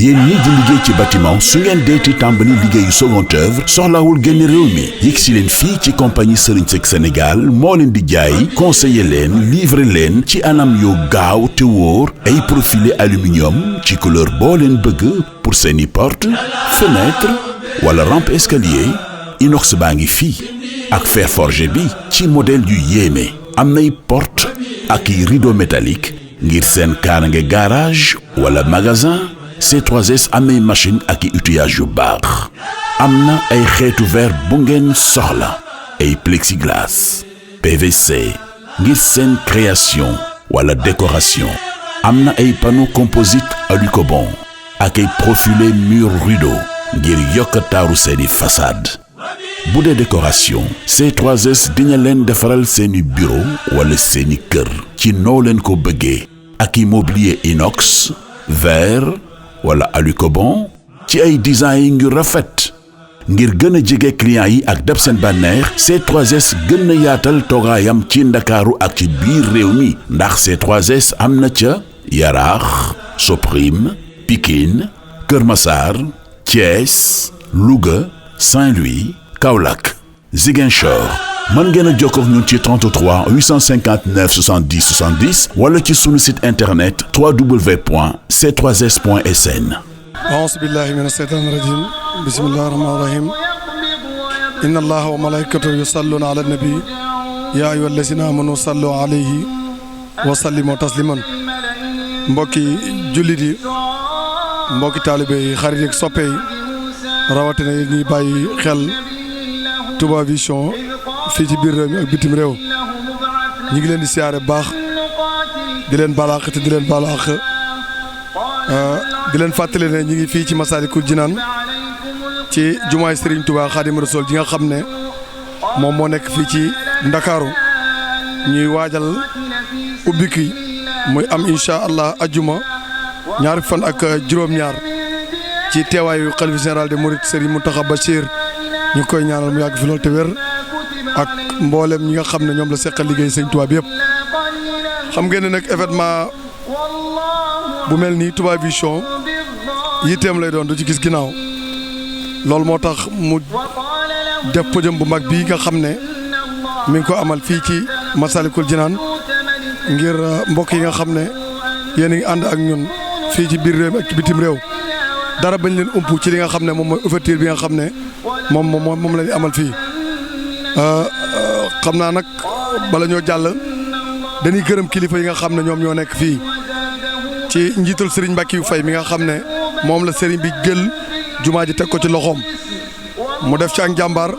yéen ñii di liggéey ci bâtiment su ngeen deeti tàmbali liggéeyu second œuvre soxlawul génn réew mi yegg si leen fii ci compagnie Serigne Seck Sénégal moo leen di jaay conseiller leen livrer leen ci anam yoo gaaw te wóor ay profilé aluminium ci couleur boo leen bëgg pour seeni porte fenêtre wala rampe escalier inox baa ngi fii ak fer forgé bi ci modèle yu yéeme am nay porte ak i rideau métallique ngir seen kaarange garage wala magasin C3S am nay machine ak i outillage yu baax am na ay xeetu verre bu ngeen soxla ay plexiglas PVC ngir seen création wala décoration am na ay panneau composite alucobond ak ay profilé mur rideau ngir yokk taaru seeni façade bu dee décoration C3S dina leen defaral seeni bureau wala seeni kër ci noo leen ko bëggee ak i mobilier inox verre wala alucobond ci ay design yu rafet ngir gën a jege client yi ak dab seen bànneex C3S gën a yaatal toogaayam ci Ndakaaru ak ci biir réew mi ndax C3S am na ca Yaraax Soprim Pikine Kër Massar Thiès Louga Saint-Louis Kaolack Ziguinchor mën ngeen a jokkoo ak ñun ci 33 859 70 70 wala ci sunu site internet www.c3s.sn. A'uuzu billahi mina shaytaani rajiim bismillahi rahmaani rahiim inna allaha wa malaikatahu yusalluna ala nabi ya ayyuha allazina amanu sallu alayhi wa sallimu tasliman mbokki jullit yi mbokki taalibe yi xarit yi soppe yi rawatina yi ñuy bàyyi xel Touba Vision fii ci biir réew mi ak bitim réew ñu ngi leen di siyaare baax di leen balaax te di leen balaax di leen fàttali ne ñu ngi fii ci Massalikul Jinaan ci jumaay Serigne Touba Khadim Rassoul ji nga xam ne moom moo nekk fii ci Ndakaaru ñuy waajal ubbiki muy am incha allah ajjuma ñaari fan ak juróom-ñaar ci teewaayu xalifa général des mourides Serigne Mountakha Bachir ñu koy ñaanal mu yàgg fi loolu te wér ak mboolem ñi nga xam ne ñoom la seqal liggéey Sëñ Touba bi yëpp. xam ngeen ne nag événement bu mel nii Touba Vision yitteem lay doon du ci gis ginnaaw loolu moo tax mu def podium bu mag bii nga xam ne mi ngi ko amal fii ci Massalikul Jinaan ngir mbokk yi nga xam ne yéen a ngi ànd ak ñun fii ci biir réew mi ak ci bitim réew dara bañ leen umpu ci li nga xam ne moom mooy ouverture bi nga xam ne moom la ñu amal fii. xam naa nag bala ñoo jàll dañuy gërëm kilifa yi nga xam ne ñoom ñoo nekk fii ci njiital Serigne Mbackiou Faye mi nga xam ne moom la Serigne bi jël jumaa ji teg ko ci loxoom mu def ci ak njàmbaar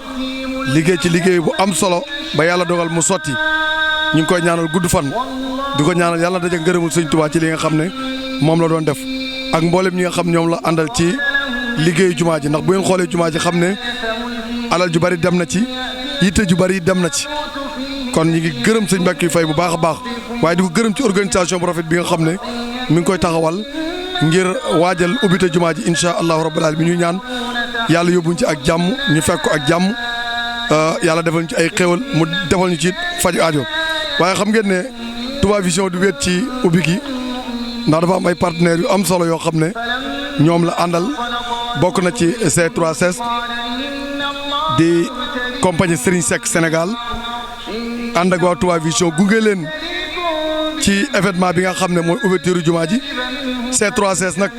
liggéey ci liggéey bu am solo ba yàlla dogal mu sotti ñu ngi koy ñaanal gudd fan di ko ñaanal yàlla daje ngërëmul Sëñ Tuubaa ci li nga xam ne moom la doon def ak mboolem ñi nga xam ñoom la àndal ci liggéeyu jumaa ji ndax bu ngeen xoolee jumaa ji xam ne alal ju bari dem na ci yitte ju bari dem na ci kon ñi ngi gërëm Sëñ Mbackiou Faye bu baax a baax waaye di ko gërëm ci organisation bu rafet bi nga xam ne mi ngi koy taxawal ngir waajal ubbite jumaa ji incha allahu rabbal alamin ñuy ñaan yàlla yóbbuñ ci ak jàmm ñu fekk ko ak jàmm yàlla defal ñu ci ay xéewal mu defal ñu ci faj aajo waaye xam ngeen ne Touba Vision du wéet ci ubbi gi ndax dafa am ay partenaires yu am solo yoo xam ne ñoom la àndal bokk na ci C3S di compagnie Serigne Seck Sénégal ànd ak waa Touba Vision gunge leen ci événement bi nga xam ne mooy ouverture jumaa ji C3S nag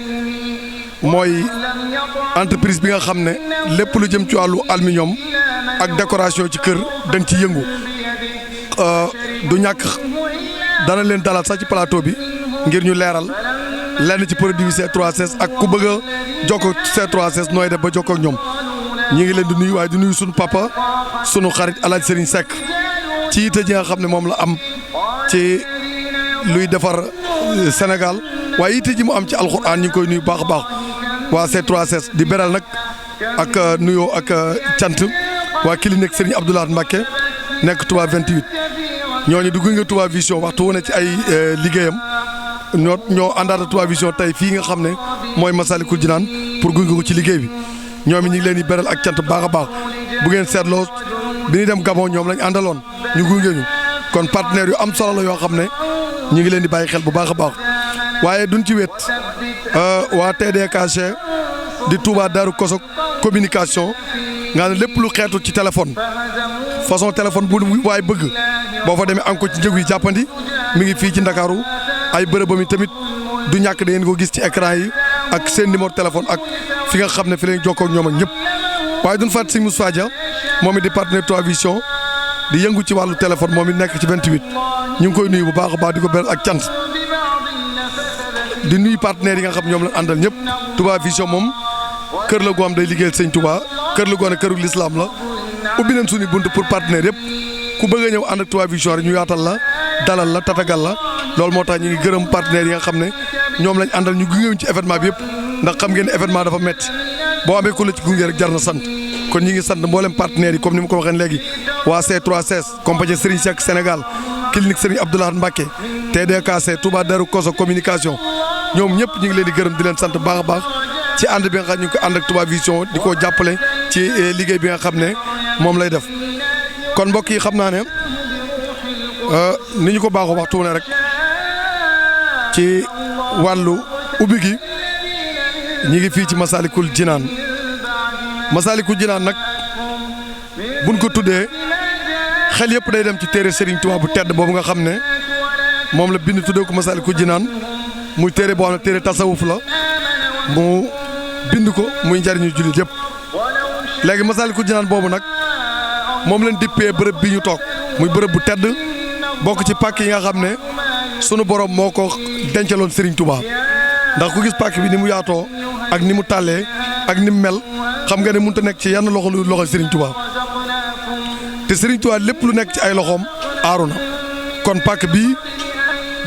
mooy entreprise bi nga xam ne lépp lu jëm ci wàllu aluminium ak décoration ci kër dañ ci yëngu du ñàkk dana leen dalal sax ci plateau bi ngir ñu leeral lenn ci produit C3S ak ku bëgg a jokkoo C3S nooy def ba jokkoo ak ñoom ñi ngi leen di nuyu waaye di nuyu sunu papa sunu xarit El Hadj Serigne Seck ci yitte ji nga xam ne moom la am ci luy defar Sénégal waaye yitte ji mu am ci alxuraan ñu ngi koy nuyu baax a baax waa C3S di beral nag ak nuyoo ak cant waa clinique Serigne Abdoulaye Mbacké nekk Touba 28 ñooñu di gunge Touba Vision waxtu wu ne ci ay liggéeyam ñoo àndaata Touba Vision tey fii nga xam ne mooy Massalikul Jinaan pour gunge ko ci liggéey bi ñoom it ñu ngi leen di beral ak cant baax a baax bu ngeen seetloo bi ñuy dem Gabon ñoom lañ àndaloon ñu gunge ñu kon partenaires yu am solo la yoo xam ne ñu ngi leen di bàyyi xel bu baax a baax waaye duñ ci wét waa TDKG di Touba Darou Koso communication nga ne lépp lu xeetu ci téléphone façon téléphone bu waaye bëgg boo fa demee encore ci njëg yi jàppandi mi ngi fii ci Ndakaaru ay bërëbam yi tamit du ñàkk da ngeen ko gis ci écran yi ak seen numéro téléphone ak fi nga xam ne fi lañ jokkoo ak ñoom ak ñëpp waaye duñ fàtte Serigne Moustapha Dia moom it di partenaire 3 Vision di yëngu ci wàllu téléphone moom it nekk ci 28 ñu ngi koy nuyu bu baax a baax di ko beral ak cant di nuyu partenaires yi nga xam ñoom la àndal ñëpp Touba Vision moom kër la goo am day liggéeyal sëñ Touba kër la goo ne këru l'islam la ubbi nañ suñu bunt pour partenaire yëpp ku bëgg a ñëw ànd ak Touba Vision rek ñu yaatal la dalal la tatagal la loolu moo tax ñu ngi gërëm partenaires yi nga xam ne ñoom lañ àndal ñu gunge ci événement bi yëpp ndax xam ngeen ne événement dafa metti boo amee ku la ci gunge rek jar na sant kon ñi ngi sant mboolem partenaires yi comme ni ma ko waxee léegi waa C3S compagnie Serigne Seck Sénégal clinique Serigne Abdoulaye Mbacké TDKC Touba Darou Koso communication ñoom ñëpp ñu ngi leen di gërëm di leen sant baax a baax ci ànd bi nga xam ñu ngi ko ànd ak Touba Vision di ko jàppale ci liggéey bi nga xam ne moom lay def kon mbokk yi xam naa ne ni ñu ko baaxoo waxtu ne rek ci wàllu ubbi gi ñi ngi fii ci Massalikul Jinaan nag buñ ko tuddee xel yëpp day dem ci téere Serigne Touba bu tedd boobu nga xam ne moom la bind tuddee ko Massalikul Jinaan muy téere boo xam ne téere tasawuf la mu bind ko muy njariñu jullit yëpp léegi Massalikul Jinaan boobu nag moom leen dippee bërëb bi ñu toog muy bërëb bu tedd bokk ci pàkk yi nga xam ne sunu borom moo ko dencaloon Serigne Touba ndax ku gis pàkk bi ni mu yaatoo ak ni mu tàllee ak ni mu mel xam nga ne mënut a nekk ci yenn loxo lu loxo Serigne Touba te Serigne Touba lépp lu nekk ci ay loxoom aaru na kon pàkk bii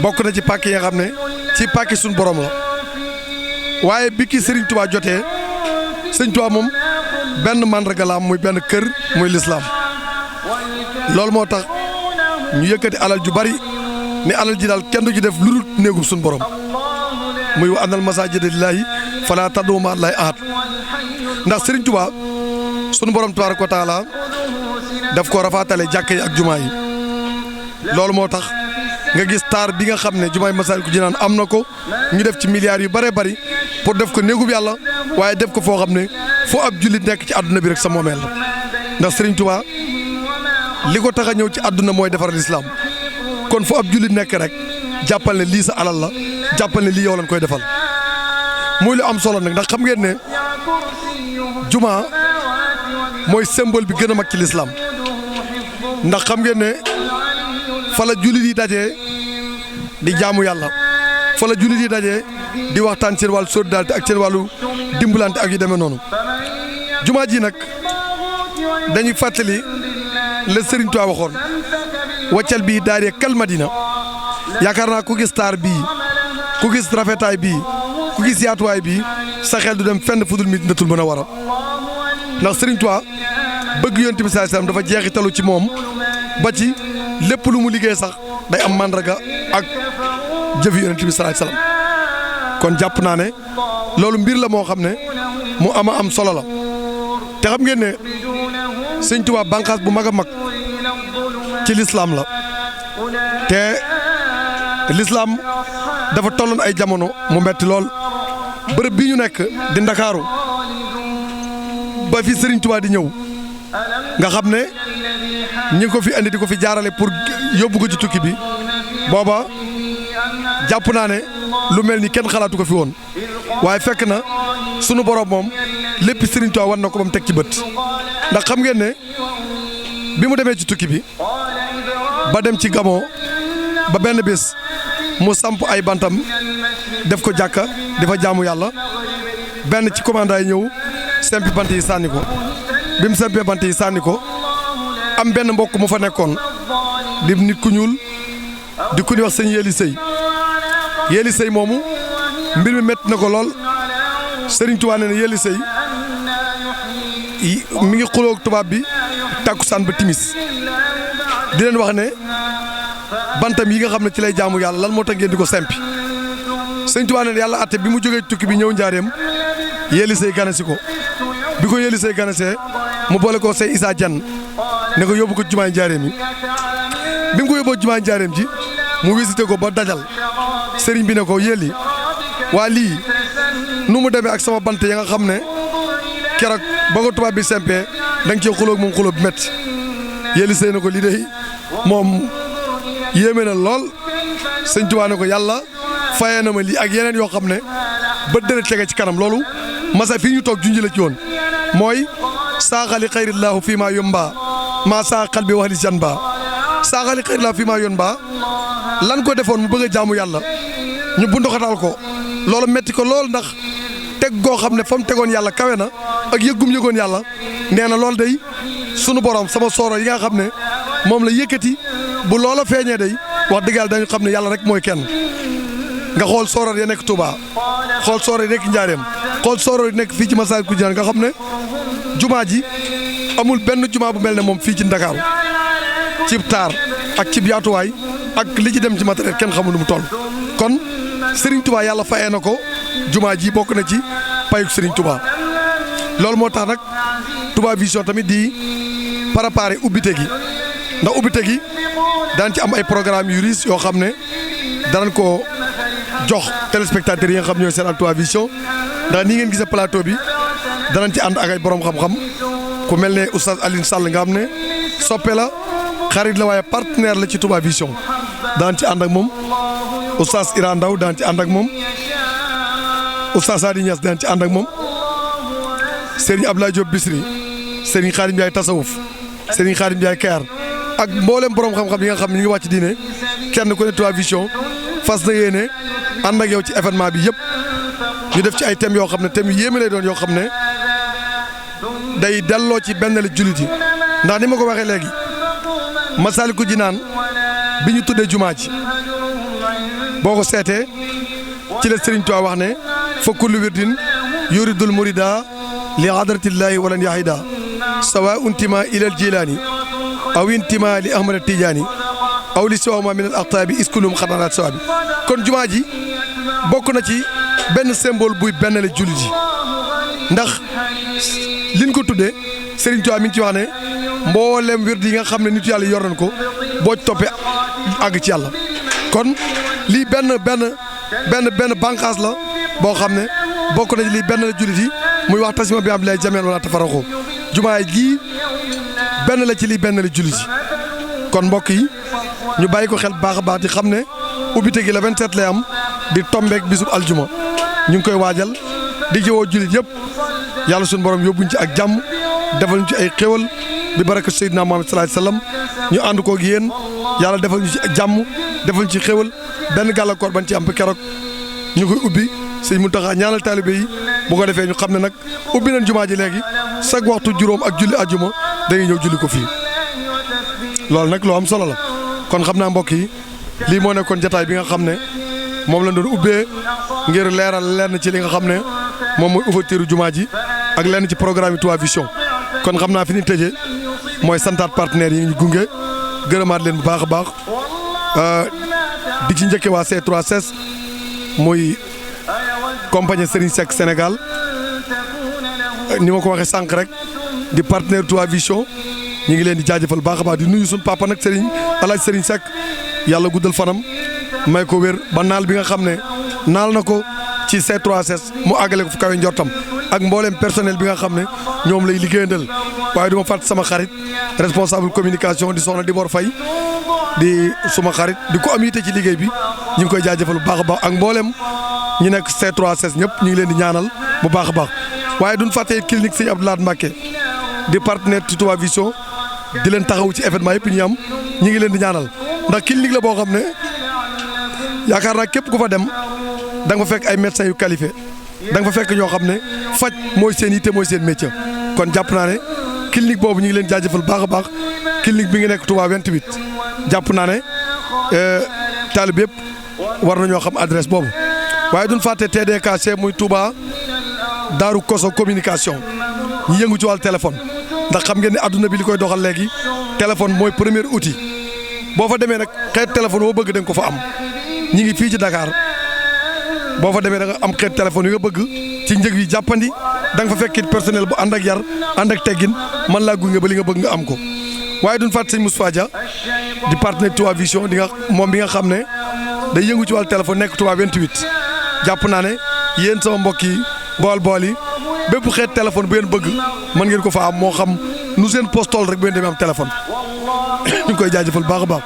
bokk na ci pàkk yi nga xam ne ci pàkki suñu borom la waaye bi ki Serigne Touba jotee Serigne Touba moom benn màndarga la am muy benn kër muy lislaam loolu moo tax ñu yëkkati alal ju bari ni alal ji daal kenn du ci def lu dul néegub suñu borom muy wa annal masaajida lillaahi falaa tad'uu ma'a llaahi ahad ndax Serigne Touba sunu borom tabaaraka wa taala daf ko rafaatale jàkka yi ak jumaa yi loolu moo tax nga gis taar bi nga xam ne jumaay Massalikul Jinaan am na ko ñu def ci milliards yu bëree bëri pour def ko néegub yàlla waaye def ko foo xam ne foo ab jullit nekk ci àdduna bi rek sa moomeel la ndax Serigne Touba li ko tax a ñëw ci àdduna mooy defar lislaam kon fu ab jullit nekk rek jàppal ne lii sa alal la jàppal ne lii yow lañ koy defal muy lu am solo nag ndax xam ngeen ne juma mooy symbole bi gën a mag ci lislaam ndax xam ngeen ne fa la jullit yi dajee di jaamu yàlla fa la jullit yi dajee di waxtaan seen wàllu solidarité ak seen wàllu dimbalante ak yu demee noonu juma ji nag dañuy fàttali la Serigne Touba waxoon waccal bii daare kal madina yaakaar naa ku gis taar bii ku gis rafetaay bii ku gis yaatuwaay bii sa xel du dem fenn fudul Madinatul Munawwara ndax Serigne Touba bëgg Yonent bi sallallahu alayhi wasallam dafa jeexitalu ci moom ba ci lépp lu mu liggéey sax day am màndarga ak jëfi Yonent bi sallallahu alayhi wasallam kon jàpp naa ne loolu mbir la moo xam ne mu am solo la te xam ngeen ne Sëñ Touba bànqaas bu mag a mag ci lislaam la te lislaam dafa tolloon ay jamono mu metti lool bërëb bii ñu nekk di Ndakaaru ba fi Serigne Touba di ñëw nga xam ne ñi ngi ko fi andi di ko fi jaarale pour yóbbu ko ci tukki bi booba jàpp naa ne lu mel ni kenn xalaatu ko fi woon waaye fekk na sunu borom moom lépp Serigne Touba war na ko ba mu teg ci bët ndax xam ngeen ne bi mu demee ci tukki bi ba dem ci Gabon ba benn bés mu samp ay bantam def ko jàkka dafa jaamu yàlla benn ci commandant yi ñëw sempi bant yi sànni ko bi mu sempee bant yi sànni ko am benn mbokk mu fa nekkoon di nit ku ñuul di ku ñuy wax sëñ Yéli Sëy moomu mbir mi métti na ko lool Serigne Touba ne Yéli Sëy mi ngi xuloo tubaab bi tàkkusaan ba timis di leen wax ne bantam yi nga xam ne ci lay jaamu yàlla lan moo tax ngeen di ko sempi Sëñ Touba ne yàlla atte bi mu jógee tukki bi ñëw njaareem Yéli Sëy ganasi ko bi ko Yéli Sëy ganasee mu boole ko Sey Issa Diagne ne ko yóbbu ko jumaay njaareem yi bi mu ko yóbboo jumaay njaareem ji mu visité ko ba dajal sëriñ bi ne ko yéeli waa lii nu mu demee ak sama bant ya nga xam ne keroog ba ko tubaab bi sempee da nga cee xulóog moom xulóo bi métti yéeli sëy na ko lii de moom yéeme na lool sëñ Tuubaa ne ko yàlla fayee na ma lii ak yeneen yoo xam ne ba dana tege ci kanam loolu masa fii ñu toog junj la ci woon mooy saaxali xayrillaahu fii maa yomba maa saaxal bi wax li jan ba saaxali xayrillaahu fii maa yomba lan ko defoon mu bëgg a jaamu yàlla ñu bunduxatal ko loolu metti ko lool ndax teg goo xam ne fa mu tegoon yàlla kawe na ak yëggum yëgoon yàlla nee na loolu day sunu borom sama sooro yi nga xam ne moom la yëkkati bu loola feeñee day wax dëgg yàlla dañu xam ne yàlla rek mooy kenn nga xool sooroor ya nekk Touba xool sooroor yi nekk Njaareem xool sooroor yi nekk fii ci Massalikul Jinaan nga xam ne jumaa ji amul benn jumaa bu mel ne moom fii ci Ndakaaru ci taar ak ci yaatuwaay ak li ci dem ci matériel kenn xamul nu mu toll kon Serigne Touba yàlla fayee na ko jumaa ji bokk na ci payuk Serigne Touba loolu moo tax nag Touba Vision tamit di préparer ubbite gi ndax ubbite gi daan ci am ay programme yu riche yoo xam ne danañ ko jox téléspectateurs yi nga xam ñooy seetaan Touba Vision ndax nii ngeen gisee plateau bi danañ ci ànd ak ay borom xam-xam ku mel ne oustaz Alioune Sall nga xam ne soppe la xarit la waaye partenaire la ci Touba Vision daan ci ànd ak moom oustaz Iran Ndaw daan ci ànd ak moom oustaz Sadi Niass daan ci ànd ak moom Serigne Abdoulaye Diop Bisri Serigne Khadim Ndiaye Tasawuf Serigne Khadim Ndiaye Kayar ak mboolem borom xam-xam yi nga xam ne ñu ngi wàcc diine kenn ku ne Touba Vision fas na yéene ànd ak yow ci événement bi yëpp ñu def ci ay thèmes yoo xam ne thèmes yu yéeme lay doon yoo xam ne day delloo ci benn la jullit yi ndax ni ma ko waxee léegi Massalikul Jinaan bi ñu tuddee jumaa ji boo ko seetee ci la Serigne Touba wax ne fa kullu wirdin yuridul murida li hadratillahi walan yahida sawa untima ilal jilaani aw intima li ahmad tijaani aw li siwama min al aqtaabi iskulum xadanaat sawa bi kon jumaa ji bokk na ci benn symbole buy benn la jullit yi ndax liñ ko tuddee Serigne Touba mi ngi ci wax ne mboolem wird yi nga xam ne nitu yàlla yor nañ ko boo toppee àgg ci yàlla kon lii benn bànqaas la boo xam ne bokk na ci lii benn la jullit yi muy wax tasima bi am lay jameen wala tafaraxoo jumaa ji benn la ci lii benn la jullit yi kon mbokk yi ñu bàyyi ko xel baax a baax di xam ne ubbite gi la 27 lay am di tombeek bisub aljuma ñu ngi koy waajal di jëwoo jullit yëpp yàlla suñu borom yóbbuñ ci ak jàmm defal ñu ci ay xéwal bi baraka Seydina Muhammad sallallahu alayhi wasallam ñu ànd koog yéen yàlla defal ñu ci jàmm defal ñu ci xéwal benn gàllankoor bañ ci am keroog ñu koy ubbi sëñ Muntaxa ñaanal taalibe yi bu ko defee ñu xam ne nag ubbi nañ jumaa ji léegi chaque waxtu juróom ak julli ajuma dañuy ñëw julli ko fii loolu nag loo am solo la kon xam naa mbokk yi lii moo nekkoon jataay bi nga xam ne moom lañ doon ubbee ngir leeral lenn ci li nga xam ne moom mooy ouverture jumaa ji ak lenn ci programme yi Touba Vision kon xam naa fi ñu tëjee mooy santaat partenaires yi ñu gunge gërëmaat leen bu baax a baax di ci njëkke waa C3S muy compagnie Serigne Seck Sénégal ni ma ko waxee sànq rek di partenaire Touba Vision ñu ngi leen di jaajëfal baax a baax di nuyu suñu papa nag Serigne Alaaji Serigne Seck yàlla guddal fanam may ko wér ba naal bi nga xam ne naal na ko ci C3S mu àggale ko fu kawe njortam ak mboolem personnel bi nga xam ne ñoom lay liggéeyandal waaye du ma fàtte sama xarit responsable communication di soxna Dibor Faye di suma xarit di ko am yitte ci liggéey bi ñu ngi koy jaajëfal bu baax a baax ak mboolem ñu nekk C3S ñëpp ñu ngi leen di ñaanal bu baax a baax waaye duñ fàtte clinique Sëñ Abdou Lahad Mbacké di partenaire ci Touba Vision di leen taxaw ci événement yëpp ñu am ñu ngi leen di ñaanal ndax clinique la boo xam ne yaakaar naa képp ku fa dem da nga fa fekk ay médecins yu qualifié da nga fa fekk ñoo xam ne faj mooy seen yitte mooy seen métier kon jàpp naa ne clinique boobu ñu ngi leen jaajëfal baax a baax clinique bi ngi nekk Touba 28 jàpp naa ne taalib yëpp war nañoo xam adresse boobu waaye duñ fàtte TDKC muy Touba Daaru Koso communication ñu yëngu ci wàllu téléphone ndax xam ngeen ne adduna bi li koy doxal léegi téléphone mooy premier outil boo fa demee nag xeet téléphone boo bëgg da nga ko fa am ñi ngi fii ci Dakar boo fa demee da nga am xeet téléphone yi nga bëgg ci njëg yi jàppandi da nga fa fekkit personnel bu ànd ak yar ànd ak teggin man laa gunge ba li nga bëgg nga am ko waaye duñ fàtte sëñ Moustapha Dia di partenaire Touba Vision di nga moom bi nga xam ne day yëngu ci wàllu téléphone nekk Touba 28 jàpp naa ne yéen sama mbokk yi bool yi bépp xeet téléphone bu ngeen bëgg mën ngeen ko fa am moo xam nu seen postol rek bu ngeen demee am téléphone ñu ngi koy jaajëfal baax a baax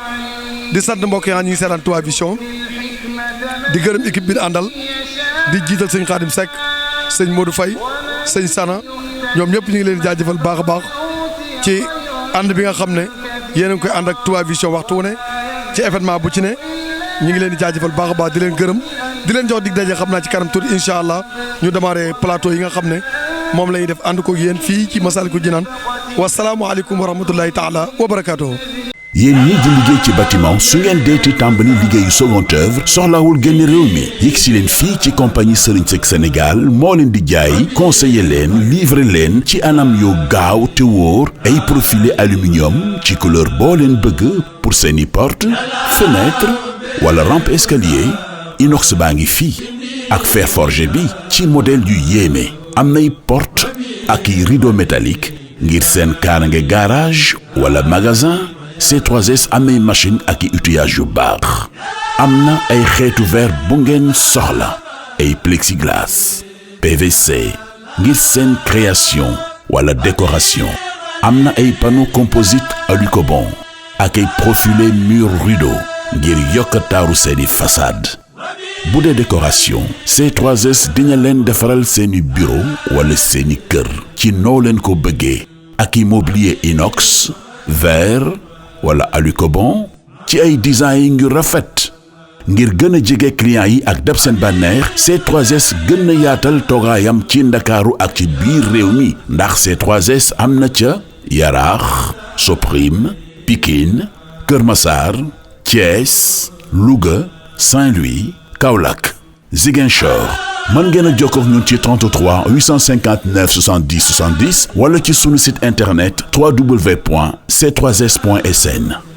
di sant mbokk yi ñu ngi seetaan Touba Vision di gërëm équipe bi di àndal di jiital sëñ Khadim Seck sëñ Modou Faye sëñ Sana ñoom ñëpp ñu ngi leen jaajëfal baax a baax ci ànd bi nga xam ne yéen a ngi koy ànd ak Touba Vision waxtu wu ne ci événement bu ci ne ñu ngi leen di jaajëfal baax a baax di leen gërëm di leen jox dig daje xam naa ci kanam tuuti incha allah ñu démarré plateau yi nga xam ne moom la ñuy def ànd ko yéen fii ci Massalikul Jinaan wasalaamualeykum wa rahmatullahi taala wa barakaatuhu. yéen ñii di liggéey ci bâtiment su ngeen deeti tàmbali liggéeyu seconde œuvre soxlawul génn réew mi yegg si leen fii ci compagnie Serigne Seck Sénégal moo leen di jaay conseiller leen livrer leen ci anam yoo gaaw te wóor ay profilé aluminium ci couleur boo leen bëgg pour seeni porte fenêtre wala rampe escalier inox baa ngi fii ak fer forgé bi ci modèle yu yéeme am nay porte ak i rideau métallique ngir seen kaarange garage wala magasin C3S amay machine ak i outillage yu baax am na ay xeetu verre bu ngeen soxla ay plexiglas PVC ngir seen création wala décoration am na ay panneau composite alucobond ak ay profilé mur rideau ngir yokk taaru seeni façade bu dee décoration C3S dina leen defaral seeni bureau wala seeni kër ci noo leen ko bëggee ak i mobilier inox verre wala alucobond ci ay design yu rafet ngir gën a jege client yi ak dab seen bànneex C3S gën a yaatal toogaayam ci Ndakaaru ak ci biir réew mi ndax C3S am na ca Yaraax Soprim Pikine Kër Massar Thiès Louga Saint-Louis Kaolack Ziguinchor mën ngeen a jokkoo ak ñun ci 33 859 70 70 wala ci sunu site internet www.c3s.sn